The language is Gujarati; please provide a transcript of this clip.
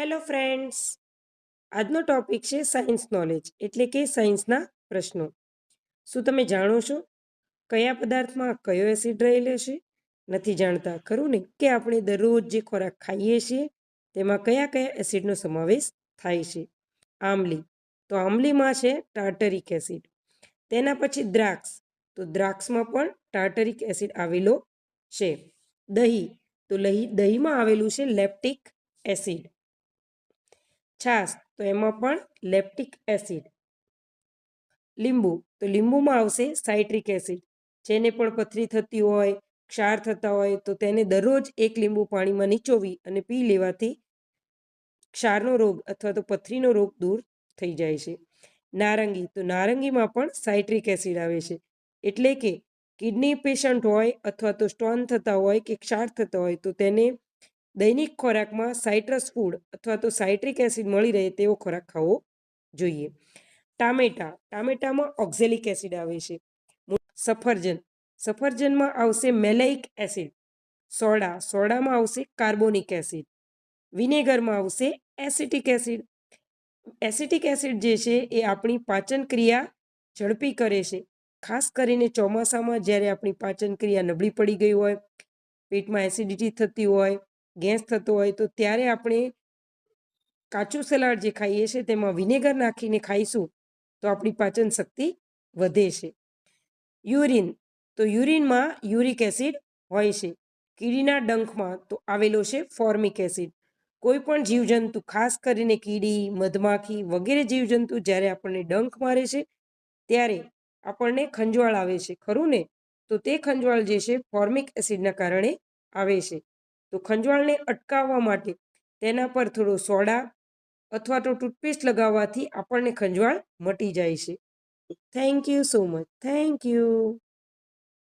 હેલો ફ્રેન્ડ્સ, આજનો ટોપિક છે સાયન્સ નોલેજ એટલે કે સાયન્સના પ્રશ્નો. શું તમે જાણો છો કયા પદાર્થમાં કયો એસિડ રહેલો છે? નથી જાણતા ખરું ને કે આપણે દરરોજ જે ખોરાક ખાઈએ છીએ તેમાં કયા કયા એસિડનો સમાવેશ થાય છે? આંબલી, તો આંબલીમાં છે ટાર્ટરિક એસિડ. તેના પછી દ્રાક્ષ, તો દ્રાક્ષમાં પણ ટાર્ટરિક એસિડ આવેલો છે. દહીં, તો દહીંમાં આવેલું છે લેપ્ટિક એસિડ. છાશ, તો એમાં પણ લેપ્ટિક એસિડ. લીંબુ, તો લીંબુમાં આવશે સાઇટ્રિક એસિડ. જેને પણ પથરી થતી હોય, ક્ષાર થતા હોય તો તેને દરરોજ એક લીંબુ પાણીમાં નીચોવી અને પી લેવાથી ક્ષારનો રોગ અથવા તો પથરીનો રોગ દૂર થઈ જાય છે. નારંગી, તો નારંગીમાં પણ સાઇટ્રિક એસિડ આવે છે. એટલે કે કિડની પેશન્ટ હોય અથવા તો સ્ટોન થતા હોય કે ક્ષાર થતા હોય તો તેને દૈનિક ખોરાકમાં સાઇટ્રસ ફૂડ અથવા તો સાઇટ્રિક એસિડ મળી રહે તેવો ખોરાક ખાવો જોઈએ. ટામેટામાં ઓક્ઝેલિક એસિડ આવે છે. સફરજન, સફરજનમાં આવશે મેલેઇક એસિડ. સોડામાં આવશે કાર્બોનિક એસિડ. વિનેગરમાં આવશે એસિટિક એસિડ. એસિટિક એસિડ જે છે એ આપણી પાચન ક્રિયા ઝડપી કરે છે. ખાસ કરીને ચોમાસામાં જ્યારે આપણી પાચન ક્રિયા નબળી પડી ગઈ હોય, પેટમાં એસિડિટી થતી હોય, ગેસ થતો હોય તો ત્યારે આપણે કાચું સલાડ જે ખાઈએ છીએ તેમાં વિનેગર નાખીને ખાઈશું તો આપણી પાચન શક્તિ વધે છે. યુરિન, તો યુરિનમાં યુરિક એસિડ હોય છે. કીડીના ડંખમાં તો આવેલો છે ફોર્મિક એસિડ. કોઈ પણ જીવજંતુ, ખાસ કરીને કીડી, મધમાખી વગેરે જીવજંતુ જ્યારે આપણને ડંખ મારે છે ત્યારે આપણને ખંજવાળ આવે છે, ખરું ને? તો તે ખંજવાળ જે છે ફોર્મિક એસિડના કારણે આવે છે. તો ખંજવાળને અટકાવવા માટે તેના પર થોડો સોડા અથવા તો ટૂથપેસ્ટ લગાવવાથી આપણને ખંજવાળ મટી જાય છે. Thank you so much. Thank you.